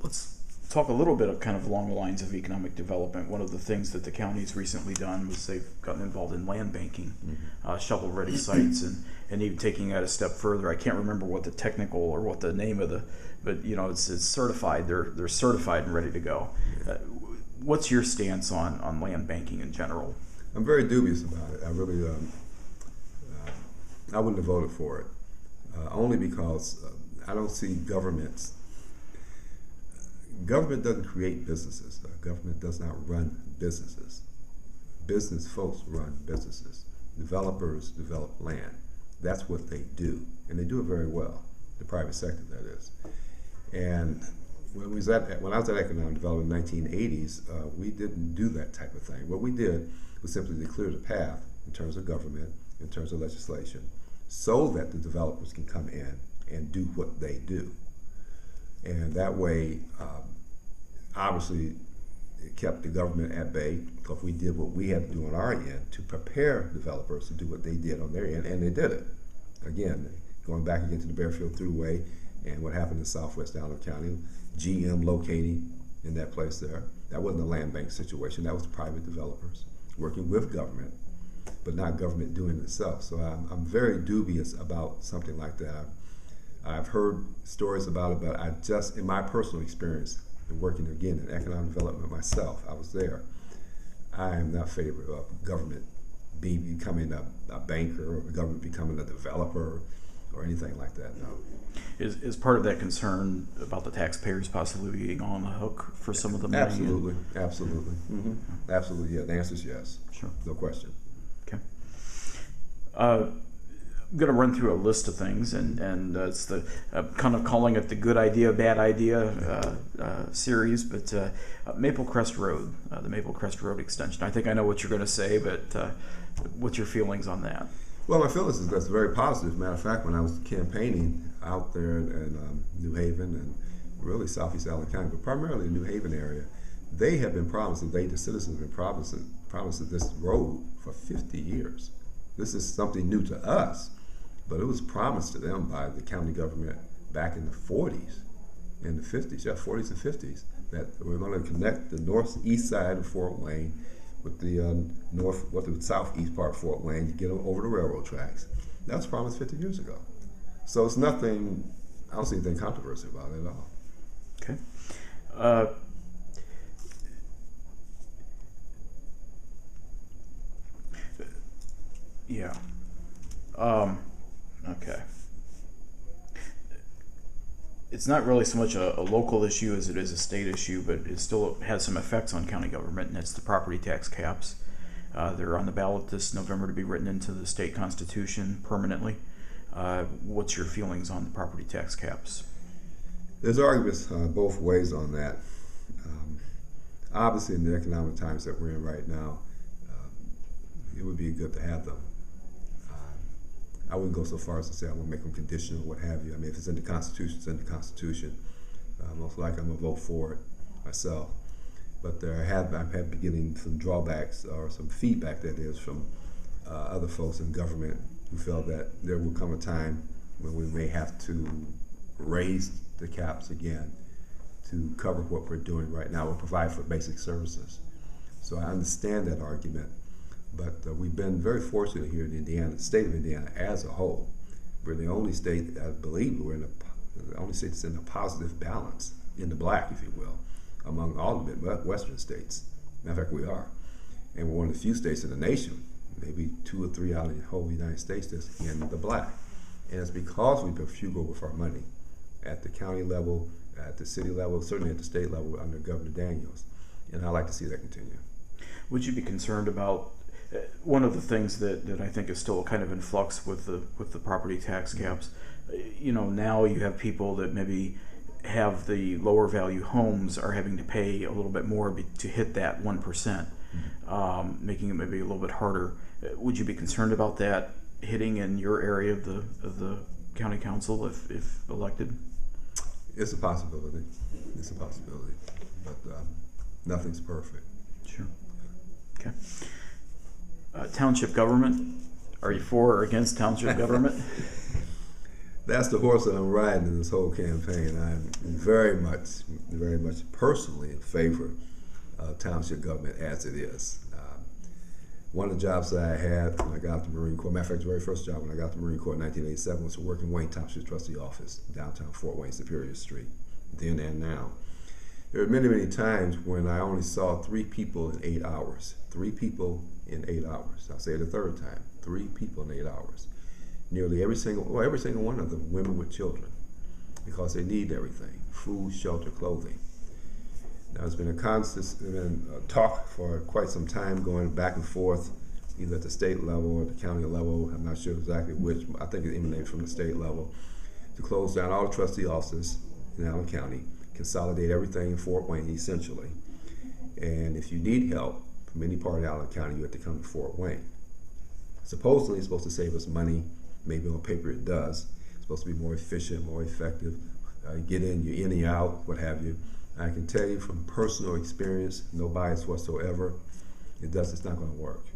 Let's talk a little bit of kind of along the lines of economic development. One of the things that the county's recently done was they've gotten involved in land banking, shovel-ready sites, and even taking that a step further. I can't remember what the technical or what the name of but it's certified. They're certified and ready to go. What's your stance on land banking in general? I'm very dubious about it. I really, I wouldn't have voted for it, only because I don't see government doesn't create businesses. Government does not run businesses. Business folks run businesses. Developers develop land. That's what they do, and they do it very well. The private sector, that is. And when I was at economic development in the 1980s, we didn't do that type of thing. What we did was simply to clear the path in terms of government, in terms of legislation, so that the developers can come in and do what they do. And that way, obviously, it kept the government at bay, because we did what we had to do on our end to prepare developers to do what they did on their end, and they did it. Again, going back again to the Bearfield Thruway and what happened in Southwest Allen County, GM locating in that place there. That wasn't a land bank situation. That was private developers working with government, but not government doing it itself. So I'm very dubious about something like that. I've heard stories about it, but I just, in my personal experience, and working again in economic development myself, I was there. I am not favorable of government becoming a banker, or the government becoming a developer, or anything like that. No. Is part of that concern about the taxpayers possibly being on the hook for some of the money? Absolutely, absolutely, absolutely. Yeah, the answer is yes. Sure, no question. Okay. I'm going to run through a list of things, and it's the kind of calling it the good idea, bad idea series, but Maplecrest Road, the Maplecrest Road extension. I think I know what you're going to say, but what's your feelings on that? Well, my feelings is that's very positive. Matter of fact, when I was campaigning out there in New Haven and really Southeast Allen County, but primarily the New Haven area, they have been promised, the citizens have been promised this road for 50 years. This is something new to us, but it was promised to them by the county government back in the 40s, in the 50s, 40s and 50s, that we're going to connect the northeast side of Fort Wayne with the southeast part of Fort Wayne to get them over the railroad tracks. That was promised 50 years ago. So it's nothing, I don't see anything controversial about it at all. Okay. Yeah. Okay. It's not really so much a local issue as it is a state issue, but it still has some effects on county government, and it's the property tax caps. They're on the ballot this November to be written into the state constitution permanently. What's your feelings on the property tax caps? There's arguments both ways on that. Obviously, in the economic times that we're in right now, it would be good to have them. I wouldn't go so far as to say I want to make them conditional, what have you. I mean, if it's in the Constitution, it's in the Constitution. Most likely I'm going to vote for it myself. But I've been getting some drawbacks, or some feedback, that is, from other folks in government who felt that there will come a time when we may have to raise the caps again to cover what we're doing right now, or provide for basic services. So I understand that argument. But we've been very fortunate here in Indiana, the state of Indiana as a whole. We're the only state, I believe, the only state that's in a positive balance, in the black, if you will, among all the Midwestern states. Matter of fact, we are. And we're one of the few states in the nation, maybe 2 or 3 out of the whole United States, that's in the black. And it's because we've been frugal with our money at the county level, at the city level, certainly at the state level under Governor Daniels. And I'd like to see that continue. Would you be concerned about one of the things that I think is still kind of in flux with the property tax caps? Now you have people that maybe have the lower value homes are having to pay a little bit more to hit that 1%, making it maybe a little bit harder. Would you be concerned about that hitting in your area of the county council if elected? It's a possibility. It's a possibility, but nothing's perfect. Sure. Okay. Township government. Are you for or against township government? That's the horse that I'm riding in this whole campaign. I'm very much personally in favor of township government as it is. One of the jobs that I had when I got the Marine Corps, matter of fact, the very first job when I got the Marine Corps in 1987 was to work in Wayne Township Trustee Office, downtown Fort Wayne, Superior Street, then and now. There were many times when I only saw 3 people in 8 hours. 3 people in 8 hours. I'll say it a third time. 3 people in 8 hours. Nearly every single one of them, women with children, because they need everything: food, shelter, clothing. Now, there's been a constant talk for quite some time going back and forth, either at the state level or the county level. I'm not sure exactly which. I think it emanates from the state level, to close down all the trustee offices in Allen County, consolidate everything in Fort Wayne, essentially. And if you need help from any part of Allen County, you have to come to Fort Wayne. Supposedly, it's supposed to save us money. Maybe on paper it does. It's supposed to be more efficient, more effective. Get in, you're in, you're out, what have you. I can tell you from personal experience, no bias whatsoever, it's not going to work.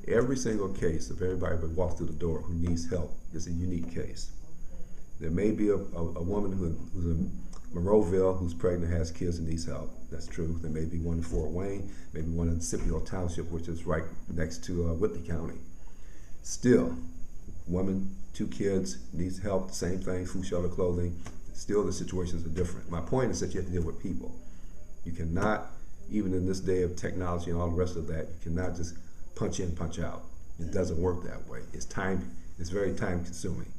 Every single case of everybody who walks through the door who needs help is a unique case. There may be a woman who's in Monroeville who's pregnant, has kids, and needs help. That's true. There may be one in Fort Wayne, maybe one in Scipio Township, which is right next to Whitley County. Still, woman, 2 kids, needs help, same thing, food, shelter, clothing. Still, the situations are different. My point is that you have to deal with people. You cannot, even in this day of technology and all the rest of that, you cannot just punch in, punch out. It doesn't work that way. It's very time consuming.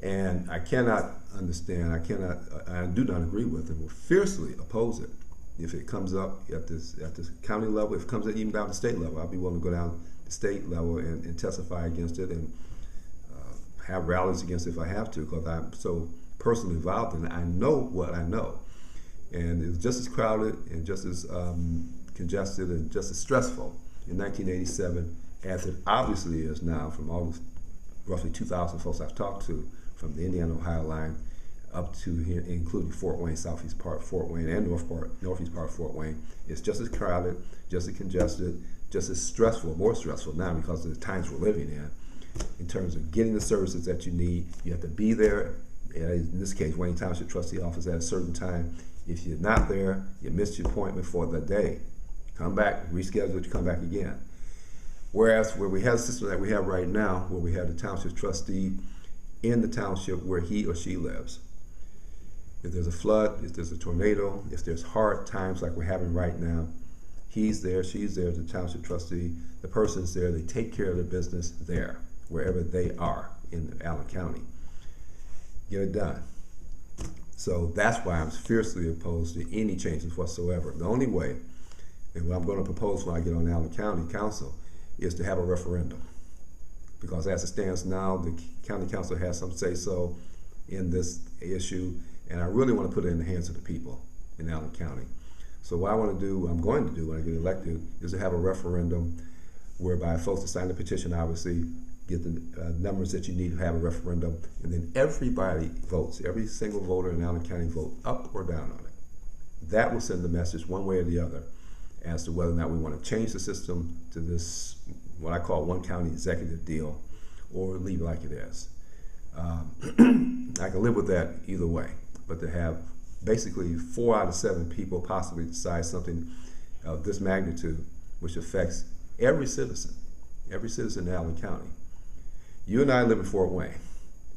And I cannot understand, I do not agree with it, will fiercely oppose it. If it comes up at this county level, if it comes up even down to state level, I'll be willing to go down to state level and testify against it and have rallies against it if I have to, because I'm so personally involved in it. I know what I know. And it's just as crowded and just as congested and just as stressful in 1987 as it obviously is now, from all the roughly 2,000 folks I've talked to from the Indiana-Ohio line up to here, including Fort Wayne, southeast part of Fort Wayne, and northeast part of Fort Wayne. It's just as crowded, just as congested, just as stressful, more stressful now because of the times we're living in terms of getting the services that you need. You have to be there, in this case, Wayne Township Trustee Office, at a certain time. If you're not there, you missed your appointment for the day. Come back, reschedule it, you come back again. Whereas where we have the system that we have right now, where we have the township trustee in the township where he or she lives. If there's a flood, if there's a tornado, if there's hard times like we're having right now, he's there, she's there, the township trustee, the person's there, they take care of their business there, wherever they are in Allen County. Get it done. So that's why I'm fiercely opposed to any changes whatsoever. The only way, and what I'm going to propose when I get on Allen County Council, is to have a referendum. Because as it stands now, the county council has some say-so in this issue, and I really want to put it in the hands of the people in Allen County. So what I want to do, what I'm going to do when I get elected, is to have a referendum whereby folks to sign the petition, obviously, get the numbers that you need to have a referendum, and then everybody votes. Every single voter in Allen County vote up or down on it. That will send the message one way or the other as to whether or not we want to change the system to this, what I call one county executive deal, or leave it like it is. I can live with that either way, but to have basically 4 out of 7 people possibly decide something of this magnitude, which affects every citizen in Allen County. You and I live in Fort Wayne.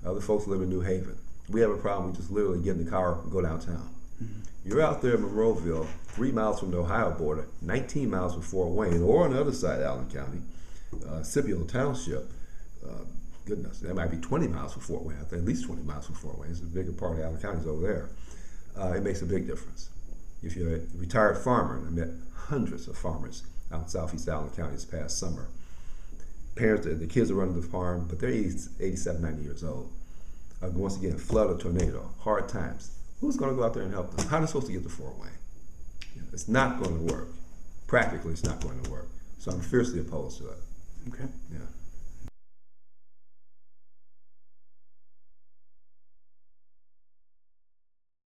Other folks live in New Haven. We have a problem with just literally get in the car and go downtown. You're out there in Monroeville, 3 miles from the Ohio border, 19 miles from Fort Wayne, or on the other side of Allen County, Scipio Township. Goodness, that might be 20 miles from Fort Wayne. I think at least 20 miles from Fort Wayne. It's a bigger part of Allen County is over there. It makes a big difference. If you're a retired farmer, and I met hundreds of farmers out in southeast Allen County this past summer. Parents, the kids are running the farm, but they're 87, 90 years old. Once again, flood or tornado, hard times. Who's going to go out there and help them? How are they supposed to get to Fort Wayne? It's not going to work. Practically, it's not going to work. So I'm fiercely opposed to it. Okay. Yeah.